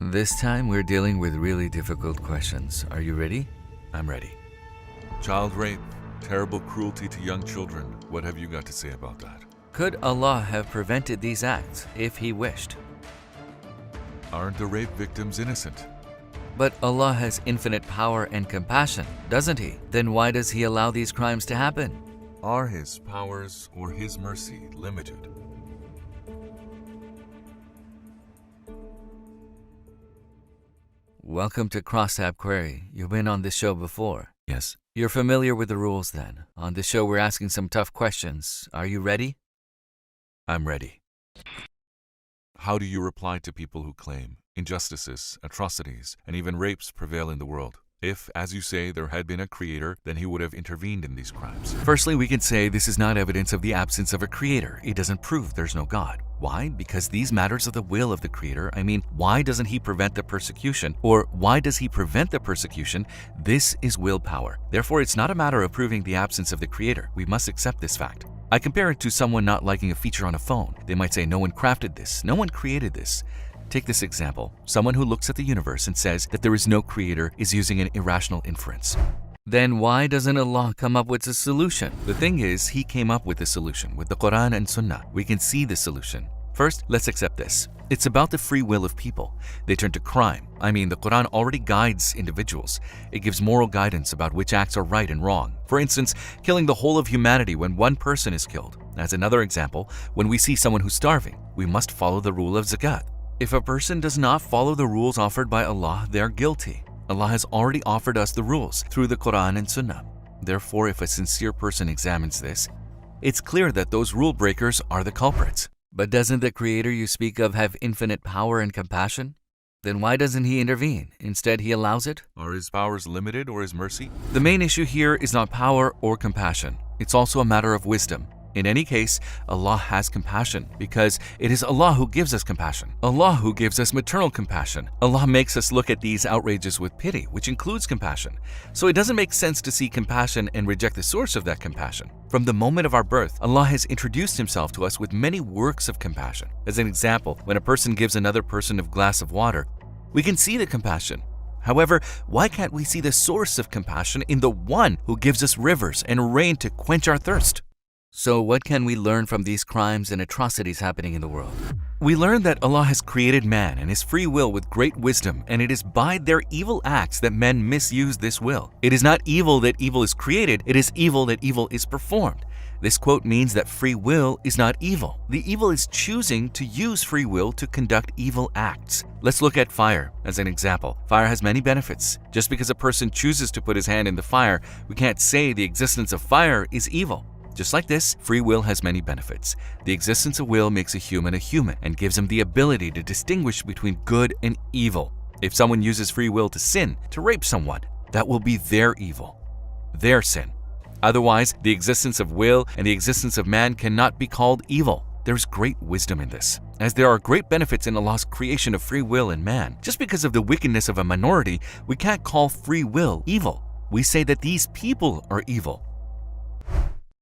This time we're dealing with really difficult questions. Are you ready? I'm ready. Child rape, terrible cruelty to young children. What have you got to say about that? Could Allah have prevented these acts if He wished? Aren't the rape victims innocent? But Allah has infinite power and compassion, doesn't He? Then why does He allow these crimes to happen? Are His powers or His mercy limited? Welcome to Crosstab Query. You've been on this show before. Yes. You're familiar with the rules then. On this show we're asking some tough questions. Are you ready? I'm ready. How do you reply to people who claim injustices, atrocities, and even rapes prevail in the world? If, as you say, there had been a creator, then he would have intervened in these crimes. Firstly, we can say this is not evidence of the absence of a creator. It doesn't prove there's no God. Why? Because these matters of the will of the creator. Why doesn't he prevent the persecution? Or why does he prevent the persecution? This is willpower. Therefore, it's not a matter of proving the absence of the creator. We must accept this fact. I compare it to someone not liking a feature on a phone. They might say, no one crafted this, no one created this. Take this example. Someone who looks at the universe and says that there is no creator is using an irrational inference. Then why doesn't Allah come up with a solution? The thing is, He came up with a solution with the Quran and Sunnah. We can see the solution. First, let's accept this. It's about the free will of people. They turn to crime. The Quran already guides individuals. It gives moral guidance about which acts are right and wrong. For instance, killing the whole of humanity when one person is killed. As another example, when we see someone who's starving, we must follow the rule of zakat. If a person does not follow the rules offered by Allah, they are guilty. Allah has already offered us the rules through the Quran and Sunnah. Therefore, if a sincere person examines this, it's clear that those rule breakers are the culprits. But doesn't the Creator you speak of have infinite power and compassion? Then why doesn't He intervene? Instead, He allows it? Are His powers limited or His mercy? The main issue here is not power or compassion. It's also a matter of wisdom. In any case, Allah has compassion because it is Allah who gives us compassion. Allah who gives us maternal compassion. Allah makes us look at these outrages with pity, which includes compassion. So it doesn't make sense to see compassion and reject the source of that compassion. From the moment of our birth, Allah has introduced Himself to us with many works of compassion. As an example, when a person gives another person a glass of water, we can see the compassion. However, why can't we see the source of compassion in the one who gives us rivers and rain to quench our thirst? So what can we learn from these crimes and atrocities happening in the world? We learn that Allah has created man and His free will with great wisdom, and it is by their evil acts that men misuse this will. It is not evil that evil is created, it is evil that evil is performed. This quote means that free will is not evil. The evil is choosing to use free will to conduct evil acts. Let's look at fire as an example. Fire has many benefits. Just because a person chooses to put his hand in the fire, we can't say the existence of fire is evil. Just like this, free will has many benefits. The existence of will makes a human and gives him the ability to distinguish between good and evil. If someone uses free will to sin, to rape someone, that will be their evil, their sin. Otherwise, the existence of will and the existence of man cannot be called evil. There's great wisdom in this, as there are great benefits in Allah's creation of free will in man. Just because of the wickedness of a minority, we can't call free will evil. We say that these people are evil.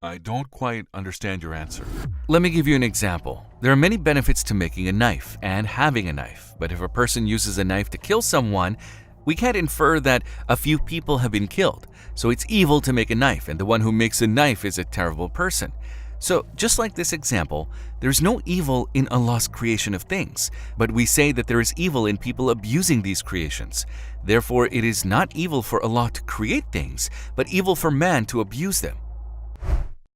I don't quite understand your answer. Let me give you an example. There are many benefits to making a knife and having a knife, but if a person uses a knife to kill someone, we can't infer that a few people have been killed. So it's evil to make a knife, and the one who makes a knife is a terrible person. So just like this example, there's no evil in Allah's creation of things, but we say that there is evil in people abusing these creations. Therefore, it is not evil for Allah to create things, but evil for man to abuse them.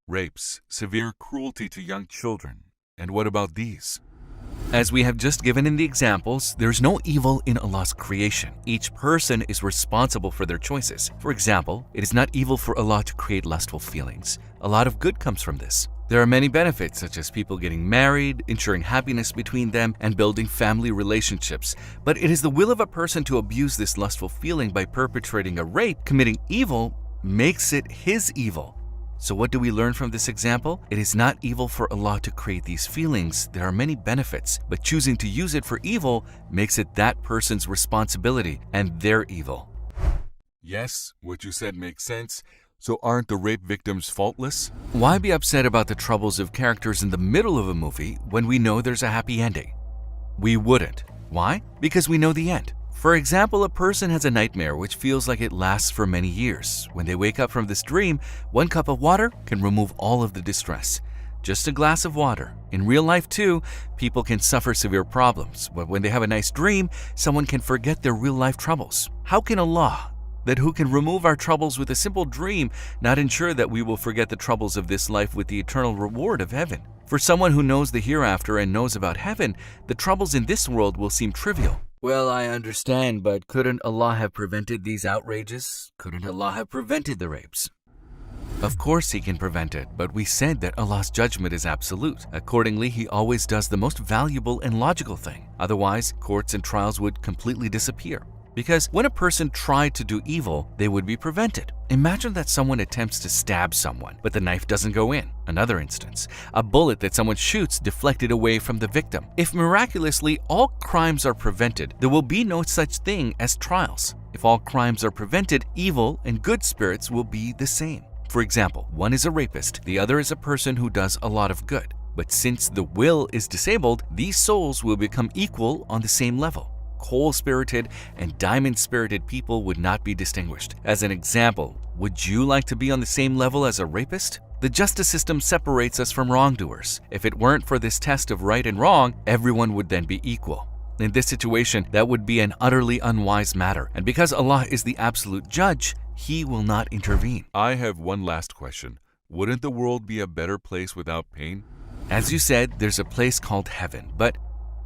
Rapes, severe cruelty to young children. And what about these? As we have just given in the examples, there's no evil in Allah's creation. Each person is responsible for their choices. For example, it is not evil for Allah to create lustful feelings. A lot of good comes from this. There are many benefits, such as people getting married, ensuring happiness between them, and building family relationships. But it is the will of a person to abuse this lustful feeling by perpetrating a rape, committing evil, makes it his evil. So what do we learn from this example? It is not evil for Allah to create these feelings. There are many benefits, but choosing to use it for evil makes it that person's responsibility and their evil. Yes, what you said makes sense. So aren't the rape victims faultless? Why be upset about the troubles of characters in the middle of a movie when we know there's a happy ending? We wouldn't. Why? Because we know the end. For example, a person has a nightmare which feels like it lasts for many years. When they wake up from this dream, 1 cup of water can remove all of the distress. Just a glass of water. In real life too, people can suffer severe problems, but when they have a nice dream, someone can forget their real life troubles. How can Allah, that who can remove our troubles with a simple dream, not ensure that we will forget the troubles of this life with the eternal reward of heaven? For someone who knows the hereafter and knows about heaven, the troubles in this world will seem trivial. Well, I understand, but couldn't Allah have prevented these outrages? Couldn't Allah have prevented the rapes? Of course He can prevent it, but we said that Allah's judgment is absolute. Accordingly, He always does the most valuable and logical thing. Otherwise, courts and trials would completely disappear. Because when a person tried to do evil, they would be prevented. Imagine that someone attempts to stab someone, but the knife doesn't go in. Another instance, a bullet that someone shoots deflected away from the victim. If miraculously all crimes are prevented, there will be no such thing as trials. If all crimes are prevented, evil and good spirits will be the same. For example, one is a rapist, the other is a person who does a lot of good. But since the will is disabled, these souls will become equal on the same level. Coal-spirited and diamond-spirited people would not be distinguished. As an example, would you like to be on the same level as a rapist? The justice system separates us from wrongdoers. If it weren't for this test of right and wrong, everyone would then be equal. In this situation, that would be an utterly unwise matter. And because Allah is the absolute judge, He will not intervene. I have one last question. Wouldn't the world be a better place without pain? As you said, there's a place called heaven, but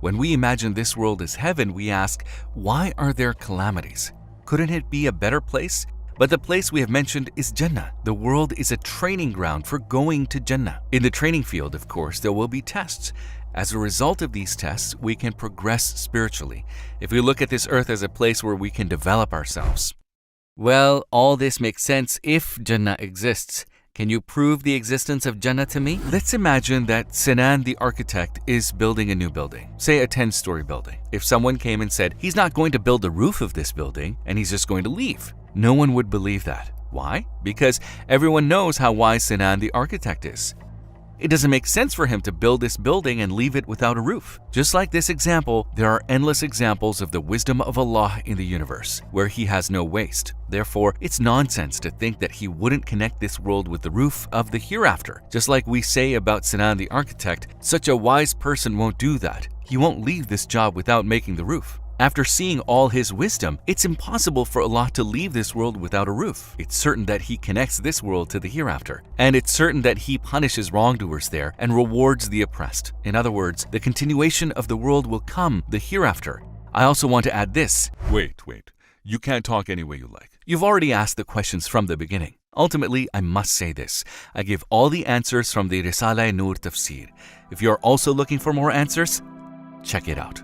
when we imagine this world as heaven, we ask, why are there calamities? Couldn't it be a better place? But the place we have mentioned is Jannah. The world is a training ground for going to Jannah. In the training field, of course, there will be tests. As a result of these tests, we can progress spiritually. If we look at this earth as a place where we can develop ourselves. Well, all this makes sense if Jannah exists. Can you prove the existence of Jannah to me? Let's imagine that Sinan the architect is building a new building, say a 10-story building. If someone came and said, he's not going to build the roof of this building and he's just going to leave, no one would believe that. Why? Because everyone knows how wise Sinan the architect is. It doesn't make sense for him to build this building and leave it without a roof. Just like this example, there are endless examples of the wisdom of Allah in the universe, where He has no waste. Therefore, it's nonsense to think that He wouldn't connect this world with the roof of the hereafter. Just like we say about Sinan the architect, such a wise person won't do that. He won't leave this job without making the roof. After seeing all His wisdom, it's impossible for Allah to leave this world without a roof. It's certain that He connects this world to the hereafter. And it's certain that He punishes wrongdoers there and rewards the oppressed. In other words, the continuation of the world will come the hereafter. I also want to add this. Wait. You can't talk any way you like. You've already asked the questions from the beginning. Ultimately, I must say this. I give all the answers from the Risale-e Nur Tafsir. If you're also looking for more answers, check it out.